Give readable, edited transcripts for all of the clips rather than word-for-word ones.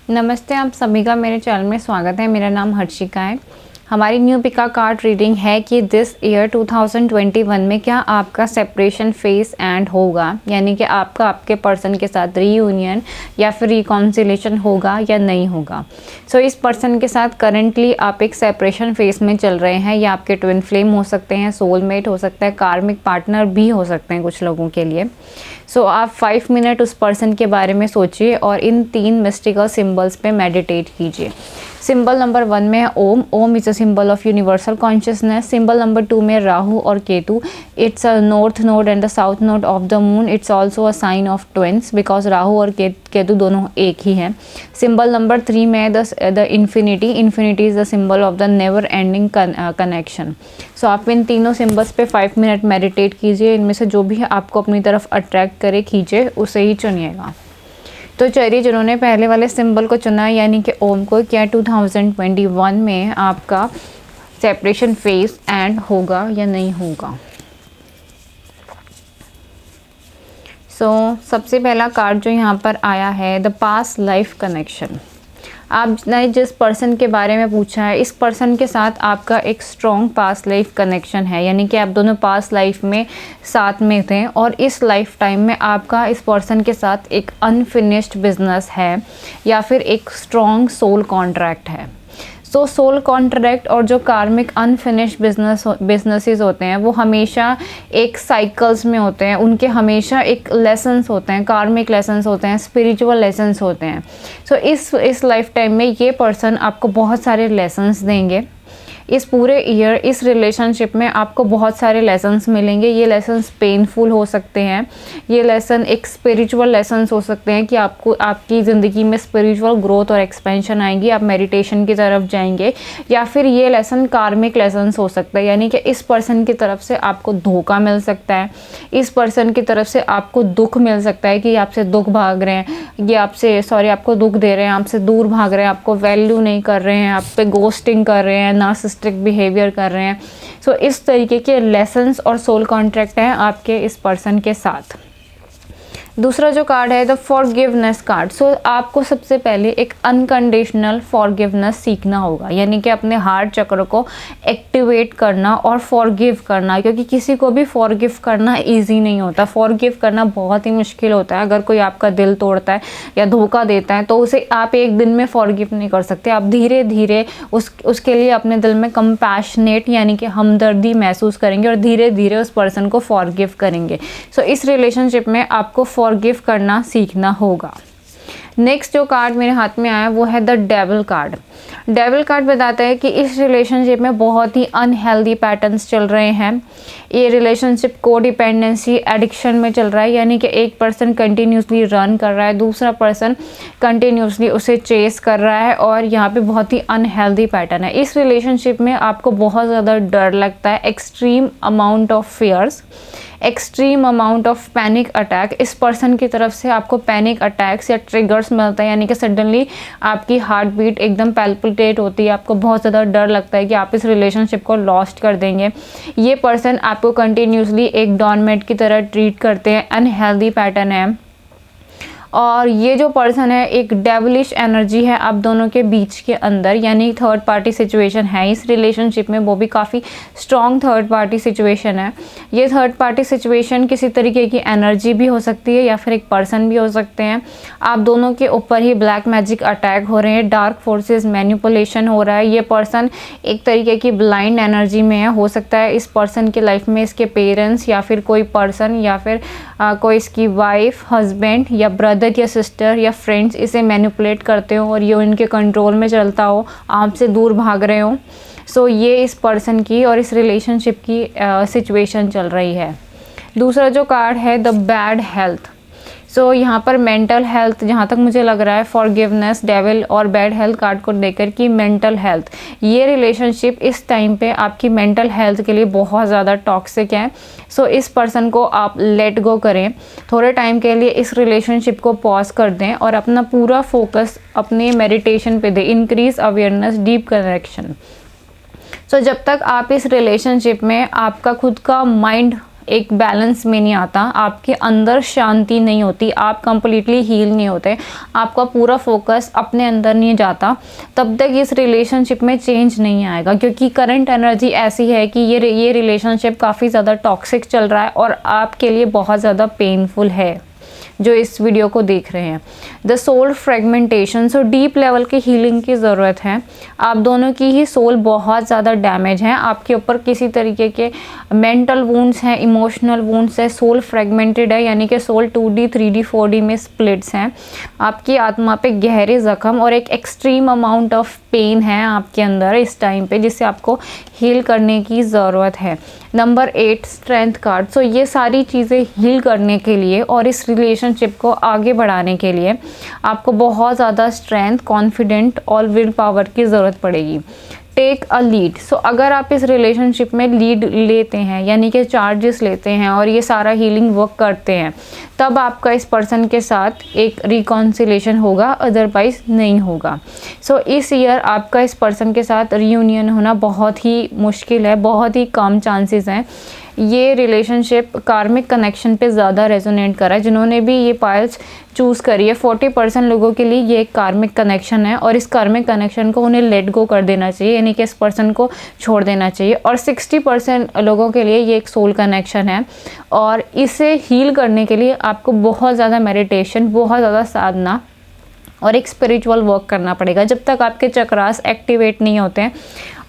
नमस्ते, आप सभी का मेरे चैनल में स्वागत है। मेरा नाम हर्षिका है। हमारी न्यू पिका कार्ड रीडिंग है कि दिस ईयर 2021 में क्या आपका सेपरेशन फेज एंड होगा, यानी कि आपके पर्सन के साथ रीयूनियन या फिर रिकॉन्सिलेशन होगा या नहीं होगा। सो इस पर्सन के साथ करंटली आप एक सेपरेशन फेज में चल रहे हैं, या आपके ट्विन फ्लेम हो सकते हैं, सोलमेट हो सकता है, कार्मिक पार्टनर भी हो सकते हैं कुछ लोगों के लिए। सो आप 5 मिनट उस पर्सन के बारे में सोचिए और इन 3 मिस्टिकल सिंबल्स पे मेडिटेट कीजिए। सिंबल नंबर 1 में है Om. Om is a symbol of universal consciousness. Symbol number 2 में राहु और Ketu. It's a north node and the south node of the moon. It's also a sign of twins because Rahu और केतु दोनों एक ही हैं। सिंबल नंबर 3 में the infinity. Infinity is the symbol of the never ending connection. So आप इन तीनों symbols पे 5 minute meditate कीजिए। इनमें से जो भी आपको अपनी तरफ अट्रैक्ट करे खींचे, उसे ही चुनिएगा। तो चलिए, जिन्होंने पहले वाले सिंबल को चुना यानी कि ओम को, क्या 2021 में आपका सेपरेशन फेज एंड होगा या नहीं होगा। सबसे पहला कार्ड जो यहाँ पर आया है, द पास्ट लाइफ कनेक्शन। आपने जिस पर्सन के बारे में पूछा है, इस पर्सन के साथ आपका एक स्ट्रॉन्ग पास्ट लाइफ कनेक्शन है, यानी कि आप दोनों पास्ट लाइफ में साथ में थे और इस लाइफ टाइम में आपका इस पर्सन के साथ एक अनफिनिश्ड बिजनेस है या फिर एक स्ट्रॉन्ग सोल कॉन्ट्रैक्ट है। तो सोल कॉन्ट्रैक्ट और जो कार्मिक अनफिनिश्ड बिजनेसेस होते हैं वो हमेशा एक साइकिल्स में होते हैं, उनके हमेशा एक लेसन्स होते हैं, कार्मिक लेसन्स होते हैं, स्पिरिचुअल लेसन्स होते हैं। सो इस लाइफ टाइम में ये पर्सन आपको बहुत सारे लेसन्स देंगे। इस पूरे ईयर इस रिलेशनशिप में आपको बहुत सारे लेसन्स मिलेंगे। ये लेसन्स पेनफुल हो सकते हैं, ये लेसन एक स्पिरिचुअल लेसन्स हो सकते हैं कि आपको आपकी ज़िंदगी में स्पिरिचुअल ग्रोथ और एक्सपेंशन आएंगी, आप मेडिटेशन की तरफ जाएंगे, या फिर ये लेसन कार्मिक लेसन्स हो सकता है, यानी कि इस पर्सन की तरफ से आपको धोखा मिल सकता है, इस पर्सन की तरफ से आपको दुख मिल सकता है कि आपसे दुख भाग रहे हैं, ये आपको दुख दे रहे हैं, आपसे दूर भाग रहे हैं, आपको वैल्यू नहीं कर रहे हैं, आप पे गोस्टिंग कर रहे हैं, नार्सिसिस्टिक बिहेवियर कर रहे हैं। सो इस तरीके के लेसन्स और सोल कॉन्ट्रैक्ट हैं आपके इस पर्सन के साथ। दूसरा जो कार्ड है, द फॉरगिवनेस कार्ड। आपको सबसे पहले एक अनकंडीशनल फॉरगिवनेस सीखना होगा, यानी कि अपने हार्ट चक्र को एक्टिवेट करना और फॉरगिव करना, क्योंकि किसी को भी फॉरगिव करना इजी नहीं होता। फॉरगिव करना बहुत ही मुश्किल होता है। अगर कोई आपका दिल तोड़ता है या धोखा देता है तो उसे आप एक दिन में फॉरगिव नहीं कर सकते। आप धीरे धीरे उसके लिए अपने दिल में कंपैशनेट यानी कि हमदर्दी महसूस करेंगे और धीरे धीरे उस पर्सन को फॉरगिव करेंगे। इस रिलेशनशिप में आपको फॉरगिव करना सीखना होगा। नेक्स्ट जो कार्ड मेरे हाथ में आया वो है the devil card. Devil card बताता है कि इस रिलेशनशिप में बहुत ही अनहेल्दी पैटर्न्स चल रहे हैं। ये रिलेशनशिप कोडिपेंडेंसी एडिक्शन में चल रहा है, यानी कि एक पर्सन कंटिन्यूसली रन कर रहा है, दूसरा पर्सन कंटिन्यूसली उसे चेस कर रहा है और यहाँ पे बहुत ही अनहेल्दी पैटर्न है। इस रिलेशनशिप में आपको बहुत ज़्यादा डर लगता है, extreme amount of fears, extreme amount of panic attack. इस पर्सन की तरफ से आपको पैनिक अटैक्स या ट्रिगर्स मिलता है, यानी कि सडनली आपकी हार्ट बीट एकदम पैल्पिटेट होती है, आपको बहुत ज़्यादा डर लगता है कि आप इस रिलेशनशिप को लॉस्ट कर देंगे। ये पर्सन आपको कंटिन्यूसली एक डॉनमेट की तरह ट्रीट करते हैं, अनहेल्दी पैटर्न है। और ये जो पर्सन है, एक डेविलिश एनर्जी है आप दोनों के बीच के अंदर, यानी थर्ड पार्टी सिचुएशन है इस रिलेशनशिप में, वो भी काफ़ी स्ट्रॉन्ग थर्ड पार्टी सिचुएशन है। ये थर्ड पार्टी सिचुएशन किसी तरीके की एनर्जी भी हो सकती है या फिर एक पर्सन भी हो सकते हैं। आप दोनों के ऊपर ही ब्लैक मैजिक अटैक हो रहे हैं, डार्क फोर्सेस मैनिपुलेशन हो रहा है। ये पर्सन एक तरीके की ब्लाइंड एनर्जी में है। हो सकता है इस पर्सन के लाइफ में इसके पेरेंट्स या फिर कोई पर्सन या फिर कोई इसकी वाइफ, हस्बैंड या ब्रदर या सिस्टर या फ्रेंड्स इसे मैनिपुलेट करते हो और ये उनके कंट्रोल में चलता हो, आपसे दूर भाग रहे हो। ये इस पर्सन की और इस रिलेशनशिप की सिचुएशन चल रही है। दूसरा जो कार्ड है, द बैड हेल्थ। यहाँ पर मेंटल हेल्थ, जहाँ तक मुझे लग रहा है, फॉरगिवनेस, डेविल और बैड हेल्थ कार्ड को लेकर कि मेंटल हेल्थ, ये रिलेशनशिप इस टाइम पे आपकी मेंटल हेल्थ के लिए बहुत ज़्यादा टॉक्सिक है। इस पर्सन को आप लेट गो करें, थोड़े टाइम के लिए इस रिलेशनशिप को पॉज कर दें और अपना पूरा फोकस अपने मेडिटेशन पे दें, इंक्रीज अवेयरनेस, डीप कनेक्शन। जब तक आप इस रिलेशनशिप में आपका खुद का माइंड एक बैलेंस में नहीं आता, आपके अंदर शांति नहीं होती, आप कंप्लीटली हील नहीं होते, आपका पूरा फोकस अपने अंदर नहीं जाता, तब तक इस रिलेशनशिप में चेंज नहीं आएगा। क्योंकि करंट एनर्जी ऐसी है कि ये रिलेशनशिप काफ़ी ज़्यादा टॉक्सिक चल रहा है और आपके लिए बहुत ज़्यादा पेनफुल है जो इस वीडियो को देख रहे हैं। The soul fragmentation, so deep level की हीलिंग की ज़रूरत है। आप दोनों की ही सोल बहुत ज़्यादा डैमेज है, आपके ऊपर किसी तरीके के मेंटल वुंड्स हैं, इमोशनल वुंड्स है, सोल फ्रेगमेंटेड है, यानी कि सोल 2D 3D 4D में स्प्लिट्स हैं। आपकी आत्मा पे गहरे ज़ख्म और एक एक्सट्रीम अमाउंट ऑफ पेन है आपके अंदर इस टाइम पे, जिससे आपको हील करने की ज़रूरत है। नंबर 8 स्ट्रेंथ कार्ड, सो ये सारी चीज़ें हील करने के लिए और इस रिलेशनशिप को आगे बढ़ाने के लिए आपको बहुत ज़्यादा स्ट्रेंथ, कॉन्फिडेंट और विल पावर की ज़रूरत पड़ेगी। टेक अ लीड, सो अगर आप इस रिलेशनशिप में लीड लेते हैं यानी कि चार्जेस लेते हैं और ये सारा हीलिंग वर्क करते हैं, तब आपका इस पर्सन के साथ एक रिकॉन्सिलेशन होगा, अदरवाइज नहीं होगा। सो इस ईयर आपका इस पर्सन के साथ रियूनियन होना बहुत ही मुश्किल है, बहुत ही कम चांसेस हैं। ये रिलेशनशिप कार्मिक कनेक्शन पे ज़्यादा रेजोनेट करा है। जिन्होंने भी ये पाइल्स चूज़ करी है, 40% लोगों के लिए ये एक कार्मिक कनेक्शन है और इस कार्मिक कनेक्शन को उन्हें लेट गो कर देना चाहिए, यानी कि इस पर्सन को छोड़ देना चाहिए। और 60% लोगों के लिए ये एक सोल कनेक्शन है और इसे हील करने के लिए आपको बहुत ज़्यादा मेडिटेशन, बहुत ज़्यादा साधना और एक स्पिरिचुअल वर्क करना पड़ेगा। जब तक आपके चक्रास एक्टिवेट नहीं होते हैं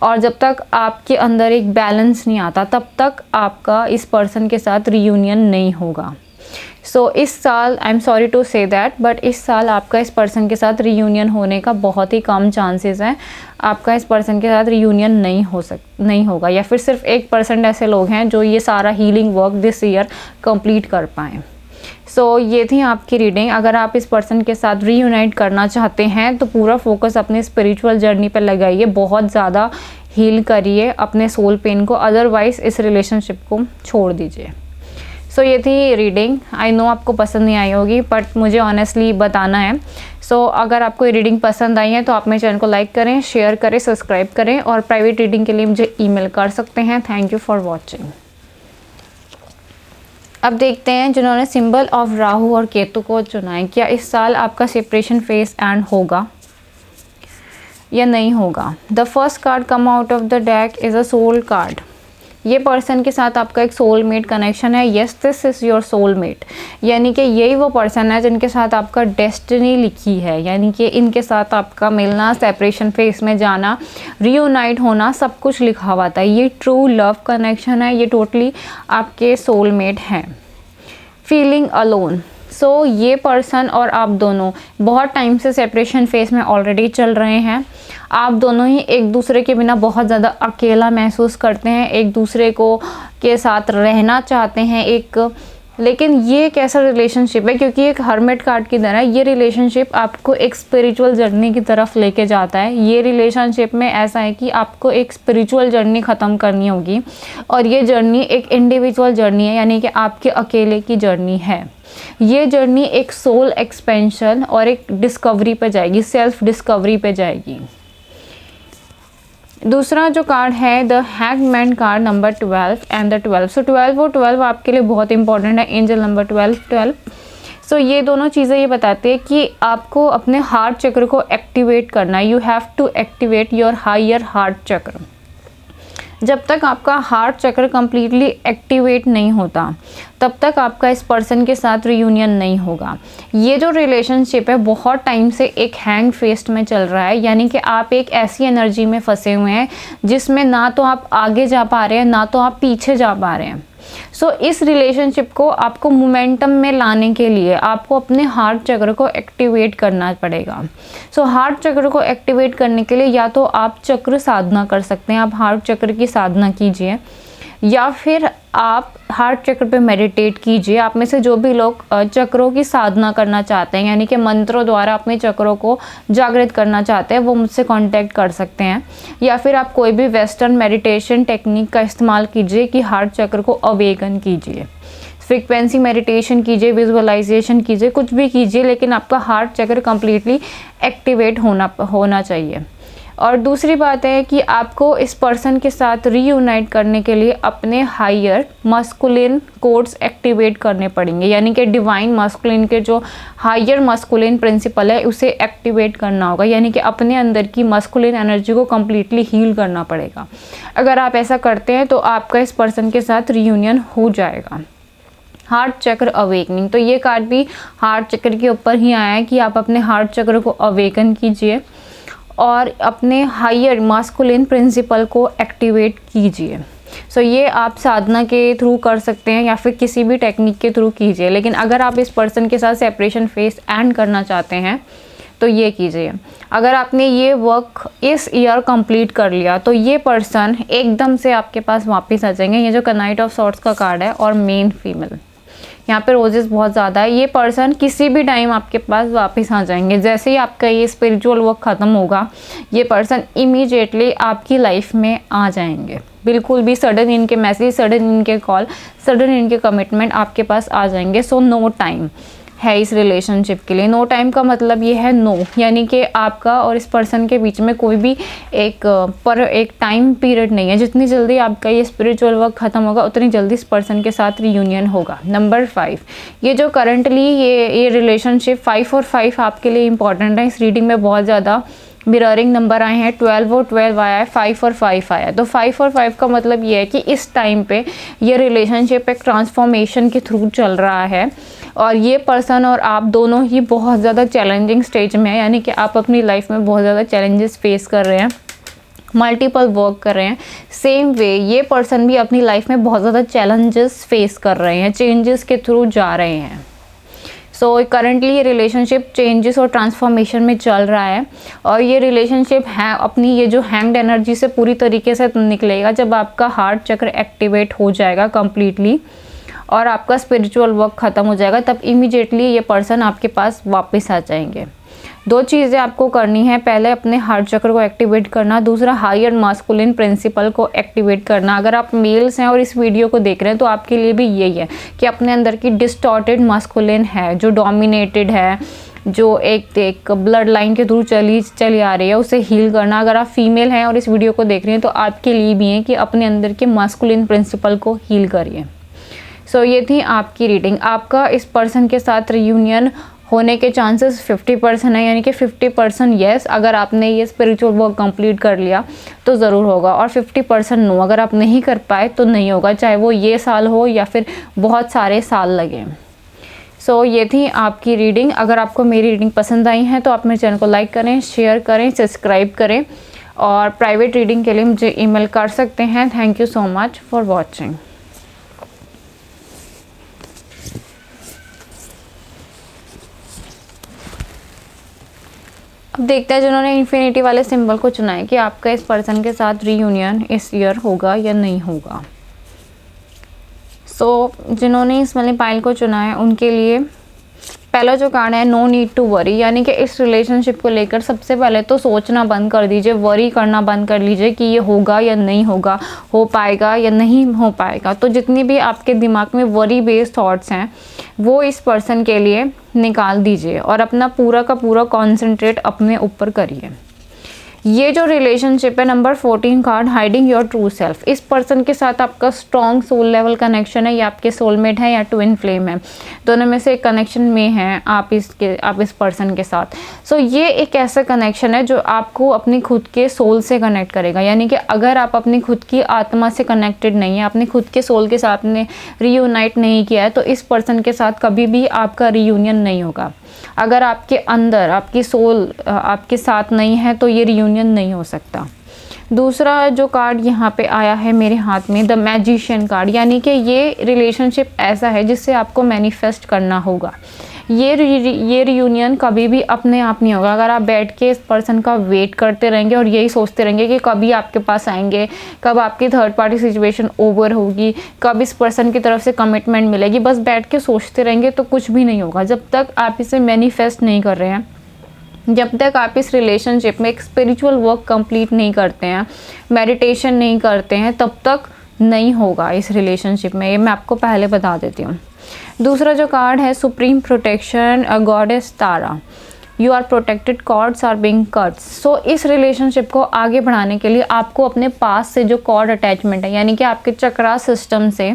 और जब तक आपके अंदर एक बैलेंस नहीं आता, तब तक आपका इस पर्सन के साथ रियूनियन नहीं होगा। सो इस साल, I am sorry to say that, but इस साल आपका इस पर्सन के साथ रियूनियन होने का बहुत ही कम चांसेस हैं। आपका इस पर्सन के साथ रियूनियन नहीं होगा, या फिर सिर्फ 1% ऐसे लोग हैं जो ये सारा healing work this year complete कर पाएँ। सो ये थी आपकी रीडिंग। अगर आप इस पर्सन के साथ रीयूनाइट करना चाहते हैं तो पूरा फोकस अपने स्पिरिचुअल जर्नी पर लगाइए, बहुत ज़्यादा हील करिए अपने सोल पेन को, अदरवाइज़ इस रिलेशनशिप को छोड़ दीजिए। सो ये थी रीडिंग। आई नो आपको पसंद नहीं आई होगी, बट मुझे ऑनेस्टली बताना है। सो अगर आपको ये रीडिंग पसंद आई है तो आप मेरे चैनल को लाइक करें, शेयर करें, सब्सक्राइब करें और प्राइवेट रीडिंग के लिए मुझे ईमेल कर सकते हैं। Thank you for watching. अब देखते हैं जिन्होंने सिंबल ऑफ राहु और केतु को चुना है, क्या इस साल आपका सेपरेशन फेज एंड होगा या नहीं होगा। The first card come out of the deck is a soul card. ये पर्सन के साथ आपका एक सोलमेट कनेक्शन है। Yes, this is your soulmate, यानी कि यही वो पर्सन है जिनके साथ आपका डेस्टिनी लिखी है, यानी कि इनके साथ आपका मिलना, सेपरेशन फेस में जाना, रीयूनाइट होना, सब कुछ लिखा हुआ था। ये ट्रू लव कनेक्शन है, ये टोटली आपके सोलमेट हैं। फीलिंग अलोन, सो ये पर्सन और आप दोनों बहुत टाइम से सेपरेशन फेस में ऑलरेडी चल रहे हैं। आप दोनों ही एक दूसरे के बिना बहुत ज़्यादा अकेला महसूस करते हैं, एक दूसरे को के साथ रहना चाहते हैं लेकिन ये एक ऐसा रिलेशनशिप है, क्योंकि एक हर्मिट कार्ड की तरह ये रिलेशनशिप आपको एक स्पिरिचुअल जर्नी की तरफ लेके जाता है। ये रिलेशनशिप में ऐसा है कि आपको एक स्पिरिचुअल जर्नी ख़त्म करनी होगी और ये जर्नी एक इंडिविजुअल जर्नी है, यानी कि आपके अकेले की जर्नी है। ये जर्नी एक सोल एक्सपेंशन और एक डिस्कवरी पे जाएगी, सेल्फ डिस्कवरी पे जाएगी। दूसरा जो कार्ड है the hangman card number 12 and the 12। सो 12 आपके लिए बहुत इंपॉर्टेंट है। Angel number 12। सो ये दोनों चीज़ें ये बताते हैं कि आपको अपने हार्ट चक्र को एक्टिवेट करना है। You have to activate your higher heart chakra. जब तक आपका हार्ट चक्र कम्प्लीटली एक्टिवेट नहीं होता तब तक आपका इस पर्सन के साथ रियूनियन नहीं होगा। ये जो रिलेशनशिप है बहुत टाइम से एक हैंग फेस्ट में चल रहा है, यानी कि आप एक ऐसी एनर्जी में फंसे हुए हैं जिसमें ना तो आप आगे जा पा रहे हैं ना तो आप पीछे जा पा रहे हैं। सो इस रिलेशनशिप को आपको मोमेंटम में लाने के लिए आपको अपने हार्ट चक्र को एक्टिवेट करना पड़ेगा। सो हार्ट चक्र को एक्टिवेट करने के लिए या तो आप चक्र साधना कर सकते हैं, आप हार्ट चक्र की साधना कीजिए, या फिर आप हार्ट चक्र पे मेडिटेट कीजिए। आप में से जो भी लोग चक्रों की साधना करना चाहते हैं, यानी कि मंत्रों द्वारा अपने चक्रों को जागृत करना चाहते हैं, वो मुझसे कांटेक्ट कर सकते हैं। या फिर आप कोई भी वेस्टर्न मेडिटेशन टेक्निक का इस्तेमाल कीजिए कि हार्ट चक्र को अवेकन कीजिए। फ्रीक्वेंसी मेडिटेशन कीजिए, विजुअलाइजेशन कीजिए, कुछ भी कीजिए, लेकिन आपका हार्ट चक्र कम्प्लीटली एक्टिवेट होना चाहिए। और दूसरी बात है कि आपको इस पर्सन के साथ रीयूनाइट करने के लिए अपने हायर मस्कुलिन कोड्स एक्टिवेट करने पड़ेंगे, यानी कि डिवाइन मस्कुलिन के जो हायर मस्कुलिन प्रिंसिपल है उसे एक्टिवेट करना होगा, यानी कि अपने अंदर की मस्कुलिन एनर्जी को कम्प्लीटली हील करना पड़ेगा। अगर आप ऐसा करते हैं तो आपका इस पर्सन के साथ रीयूनियन हो जाएगा। हार्ट चक्र अवेकनिंग, तो ये कार्ड भी हार्ट चक्र के ऊपर ही आया है कि आप अपने हार्ट चक्र को अवेकन कीजिए और अपने हायर मास्कुलिन प्रिंसिपल को एक्टिवेट कीजिए। सो ये आप साधना के थ्रू कर सकते हैं या फिर किसी भी टेक्निक के थ्रू कीजिए, लेकिन अगर आप इस पर्सन के साथ सेपरेशन फेस एंड करना चाहते हैं तो ये कीजिए। अगर आपने ये वर्क इस ईयर कंप्लीट कर लिया तो ये पर्सन एकदम से आपके पास वापस आ जाएंगे। ये जो नाइट ऑफ सॉर्ड्स का कार्ड है और मेन फीमेल, यहाँ पे रोजेस बहुत ज़्यादा है, ये पर्सन किसी भी टाइम आपके पास वापस आ जाएंगे। जैसे ही आपका ये स्पिरिचुअल वर्क ख़त्म होगा ये पर्सन इमीडिएटली आपकी लाइफ में आ जाएंगे। बिल्कुल भी सडन इनके मैसेज, सडन इनके कॉल, सडन इनके कमिटमेंट आपके पास आ जाएंगे। सो नो टाइम है इस रिलेशनशिप के लिए। नो टाइम का मतलब ये है नो, यानी कि आपका और इस पर्सन के बीच में कोई भी एक टाइम पीरियड नहीं है। जितनी जल्दी आपका ये स्पिरिचुअल वर्क ख़त्म होगा उतनी जल्दी इस पर्सन के साथ रियूनियन होगा। नंबर 5, ये जो करंटली ये रिलेशनशिप 5 और 5 आपके लिए इंपॉर्टेंट है। इस रीडिंग में बहुत ज़्यादा मिररिंग नंबर आए हैं, 12 और 12 आया है, 5 और 5 आया है। तो 5 और 5 का मतलब ये है कि इस टाइम पे ये रिलेशनशिप एक ट्रांसफॉर्मेशन के थ्रू चल रहा है और ये पर्सन और आप दोनों ही बहुत ज़्यादा चैलेंजिंग स्टेज में है, यानी कि आप अपनी लाइफ में बहुत ज़्यादा चैलेंजेस फेस कर रहे हैं, मल्टीपल वर्क कर रहे हैं। सेम वे ये पर्सन भी अपनी लाइफ में बहुत ज़्यादा चैलेंजेस फेस कर रहे हैं, चेंजेस के थ्रू जा रहे हैं। सो करंटली ये रिलेशनशिप चेंजेस और ट्रांसफॉर्मेशन में चल रहा है और ये रिलेशनशिप है अपनी ये जो हैंग्ड एनर्जी से पूरी तरीके से निकलेगा जब आपका हार्ट चक्र एक्टिवेट हो जाएगा कम्प्लीटली और आपका स्पिरिचुअल वर्क ख़त्म हो जाएगा। तब इमीडिएटली ये पर्सन आपके पास वापस आ जाएंगे। 2 चीज़ें आपको करनी है, पहले अपने हार्ट चक्र को एक्टिवेट करना, दूसरा हायर मास्कुलिन प्रिंसिपल को एक्टिवेट करना। अगर आप मेल्स हैं और इस वीडियो को देख रहे हैं तो आपके लिए भी यही है कि अपने अंदर की डिस्टॉर्टेड मास्कुलिन है, जो डोमिनेटेड है, जो एक ब्लड लाइन के थ्रू चली आ रही है, उसे हील करना। अगर आप फीमेल हैं और इस वीडियो को देख रहे हैं तो आपके लिए भी है कि अपने अंदर के मास्कुलिन प्रिंसिपल को हील करिए। सो ये थी आपकी रीडिंग। आपका इस पर्सन के साथ रियूनियन होने के चांसेस 50% है, यानी कि 50% येस अगर आपने ये स्पिरिचुअल वर्क कंप्लीट कर लिया तो ज़रूर होगा और 50% नो अगर आप नहीं कर पाए तो नहीं होगा, चाहे वो ये साल हो या फिर बहुत सारे साल लगे। सो ये थी आपकी रीडिंग। अगर आपको मेरी रीडिंग पसंद आई है तो आप मेरे चैनल को लाइक करें, शेयर करें, सब्सक्राइब करें और प्राइवेट रीडिंग के लिए मुझे ईमेल कर सकते हैं। Thank you so much for watching. अब देखते हैं जिन्होंने इन्फिनिटी वाले सिंबल को चुना है कि आपका इस पर्सन के साथ रीयूनियन इस ईयर होगा या नहीं होगा। जिन्होंने इस वाले पाइल को चुना है उनके लिए पहला जो कार्ड है नो नीड टू वरी, यानी कि इस रिलेशनशिप को लेकर सबसे पहले तो सोचना बंद कर दीजिए, वरी करना बंद कर लीजिए कि ये होगा या नहीं होगा, हो पाएगा या नहीं हो पाएगा। तो जितनी भी आपके दिमाग में वरी बेस्ड थॉट्स हैं वो इस पर्सन के लिए निकाल दीजिए और अपना पूरा का पूरा कॉन्सेंट्रेट अपने ऊपर करिए। ये जो रिलेशनशिप है number 14 card hiding your true self, इस पर्सन के साथ आपका स्ट्रॉन्ग सोल लेवल कनेक्शन है, या आपके सोलमेट है या ट्विन फ्लेम है, दोनों में से एक कनेक्शन में हैं आप इस पर्सन के साथ। ये एक ऐसा कनेक्शन है जो आपको अपनी खुद के सोल से कनेक्ट करेगा, यानी कि अगर आप अपनी खुद की आत्मा से कनेक्टेड नहीं है, अपने खुद के सोल के साथ ने रीयूनाइट नहीं किया है तो इस पर्सन के साथ कभी भी आपका रीयूनियन नहीं होगा। अगर आपके अंदर आपकी सोल आपके साथ नहीं है तो ये रियूनियन नहीं हो सकता। दूसरा जो कार्ड यहाँ पे आया है मेरे हाथ में, द मैजिशियन कार्ड, यानी कि ये रिलेशनशिप ऐसा है जिससे आपको मैनिफेस्ट करना होगा। ये रियूनियन कभी भी अपने आप नहीं होगा। अगर आप बैठ के इस पर्सन का वेट करते रहेंगे और यही सोचते रहेंगे कि कभी आपके पास आएंगे, कब आपकी थर्ड पार्टी सिचुएशन ओवर होगी, कब इस पर्सन की तरफ से कमिटमेंट मिलेगी, बस बैठ के सोचते रहेंगे तो कुछ भी नहीं होगा। जब तक आप इसे मैनिफेस्ट नहीं कर रहे हैं, जब तक आप इस रिलेशनशिप में एक स्पिरिचुअल वर्क कंप्लीट नहीं करते हैं, मेडिटेशन नहीं करते हैं, तब तक नहीं होगा इस रिलेशनशिप में। ये मैं आपको पहले बता देती हूँ। दूसरा जो कार्ड है supreme protection goddess Tara, you are protected, cords are being cuts. So इस रिलेशनशिप को आगे बढ़ाने के लिए आपको अपने पास से जो कॉर्ड अटैचमेंट है, यानी कि आपके चक्रा सिस्टम से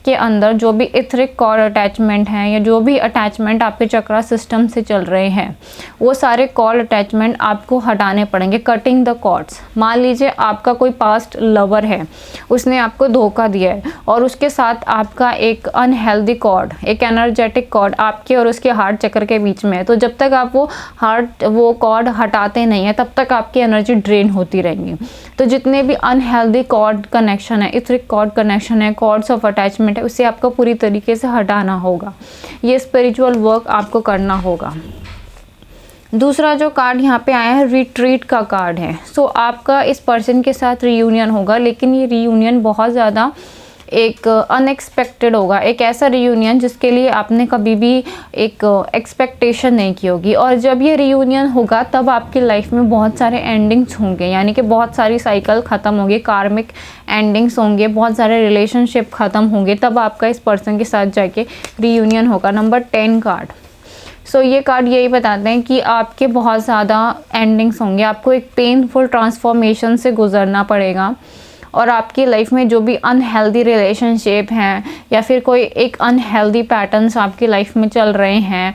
के अंदर जो भी इथरिक कॉर्ड अटैचमेंट हैं या जो भी अटैचमेंट आपके चक्रा सिस्टम से चल रहे हैं, वो सारे कॉर्ड अटैचमेंट आपको हटाने पड़ेंगे, कटिंग द कॉर्ड्स। मान लीजिए आपका कोई पास्ट लवर है, उसने आपको धोखा दिया है और उसके साथ आपका एक अनहेल्दी कॉर्ड, एक एनर्जेटिक कॉर्ड आपके और उसके हार्ट चक्र के बीच में है। तो जब तक आप वो कॉर्ड हटाते नहीं है तब तक आपकी एनर्जी ड्रेन होती रहेंगी। तो जितने भी अनहेल्दी कॉर्ड कनेक्शन है, इथरिक कॉर्ड कनेक्शन है, कॉर्ड्स ऑफ अटैचमेंट है, उसे आपको पूरी तरीके से हटाना होगा। ये स्पिरिचुअल वर्क आपको करना होगा। दूसरा जो कार्ड यहाँ पे आया है, रिट्रीट का कार्ड है। सो आपका इस पर्सन के साथ रियूनियन होगा, लेकिन ये रियूनियन बहुत ज़्यादा एक अनएक्सपेक्टेड होगा, एक ऐसा रियूनियन जिसके लिए आपने कभी भी एक एक्सपेक्टेशन नहीं की होगी। और जब ये रियूनियन होगा तब आपकी लाइफ में बहुत सारे एंडिंग्स होंगे, यानी कि बहुत सारी साइकिल ख़त्म होगी, कार्मिक एंडिंग्स होंगे, बहुत सारे रिलेशनशिप ख़त्म होंगे, तब आपका इस पर्सन के साथ जाके रियूनियन होगा। Number 10 card. सो ये कार्ड यही बताते हैं कि आपके बहुत ज़्यादा एंडिंग्स होंगे, आपको एक पेनफुल ट्रांसफॉर्मेशन से गुजरना पड़ेगा और आपकी लाइफ में जो भी अनहेल्दी रिलेशनशिप हैं या फिर कोई एक अनहेल्दी पैटर्न्स आपकी लाइफ में चल रहे हैं,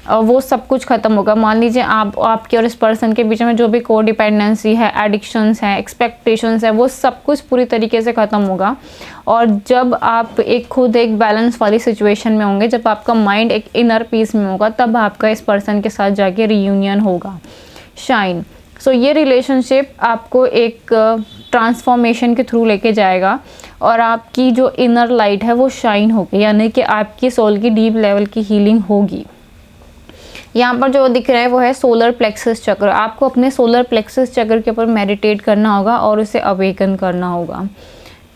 वो सब कुछ ख़त्म होगा। मान लीजिए आपके और इस पर्सन के बीच में जो भी को डिपेंडेंसी है, एडिक्शंस हैं, एक्सपेक्टेशंस है, वो सब कुछ पूरी तरीके से ख़त्म होगा। और जब आप खुद एक बैलेंस वाली सिचुएशन में होंगे, जब आपका माइंड एक इनर पीस में होगा, तब आपका इस पर्सन के साथ जाके रीयूनियन होगा। शाइन। सो ये रिलेशनशिप आपको एक ट्रांसफॉर्मेशन के थ्रू लेके जाएगा और आपकी जो इनर लाइट है वो शाइन होगी, यानी कि आपकी सोल की डीप लेवल की हीलिंग होगी। यहाँ पर जो दिख रहा है वो है सोलर प्लेक्सस चक्र। आपको अपने सोलर प्लेक्सस चक्र के ऊपर मेडिटेट करना होगा और उसे अवेकन करना होगा।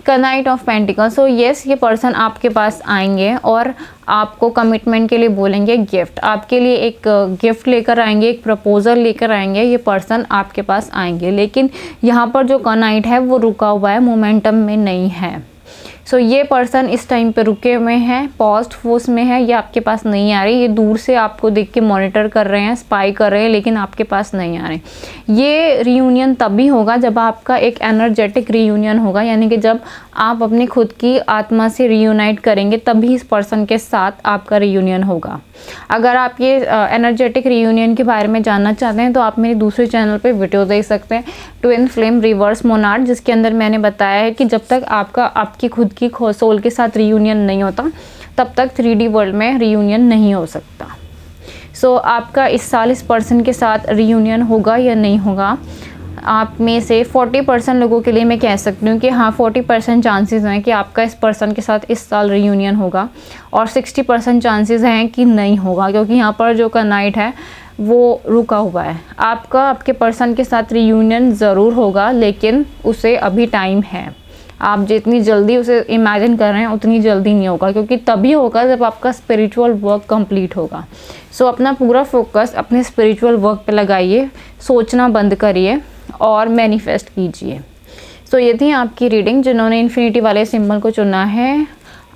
Night of pentacles. So yes, ये पर्सन आपके पास आएंगे और आपको कमिटमेंट के लिए बोलेंगे गिफ्ट, आपके लिए एक गिफ्ट लेकर आएंगे, एक प्रपोजल लेकर आएंगे, ये पर्सन आपके पास आएंगे। लेकिन यहाँ पर जो नाइट है वो रुका हुआ है, मोमेंटम में नहीं है। सो ये पर्सन इस टाइम पे रुके हुए हैं, पॉज्ड फोर्स में है, ये आपके पास नहीं आ रही, ये दूर से आपको देख के मॉनिटर कर रहे हैं, स्पाई कर रहे हैं, लेकिन आपके पास नहीं आ रहे। ये रियूनियन तभी होगा जब आपका एक एनर्जेटिक रियूनियन होगा, यानी कि जब आप अपनी खुद की आत्मा से रियूनाइट करेंगे तभी इस पर्सन के साथ आपका रियूनियन होगा। अगर आप ये एनर्जेटिक रियूनियन के बारे में जानना चाहते हैं तो आप मेरे दूसरे चैनल पे वीडियो देख सकते हैं, ट्विन फ्लेम रिवर्स मोनार्ड, जिसके अंदर मैंने बताया है कि जब तक आपकी खुद की सोल के साथ रियूनियन नहीं होता तब तक 3D वर्ल्ड में रियूनियन नहीं हो सकता। सो आपका इस साल इस पर्सन के साथ रियूनियन होगा या नहीं होगा, आप में से 40% लोगों के लिए मैं कह सकती हूँ कि हाँ 40% चांसेस हैं कि आपका इस पर्सन के साथ इस साल रियूनियन होगा और 60% चांसेस हैं कि नहीं होगा, क्योंकि यहाँ पर जो नाइट है वो रुका हुआ है। आपके पर्सन के साथ रियूनियन ज़रूर होगा, लेकिन उसे अभी टाइम है। आप जितनी जल्दी उसे इमेजिन कर रहे हैं उतनी जल्दी नहीं होगा, क्योंकि तभी होगा जब आपका स्पिरिचुअल वर्क कंप्लीट होगा। सो अपना पूरा फोकस अपने स्पिरिचुअल वर्क पे लगाइए, सोचना बंद करिए और मैनिफेस्ट कीजिए। सो ये थी आपकी रीडिंग। जिन्होंने इन्फिनिटी वाले सिंबल को चुना है,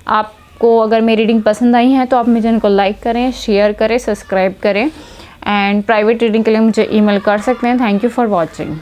आपको अगर मेरी रीडिंग पसंद आई है तो आप मेरे चैनल को लाइक करें, शेयर करें, सब्सक्राइब करें एंड प्राइवेट रीडिंग के लिए मुझे ईमेल कर सकते हैं। Thank you for watching.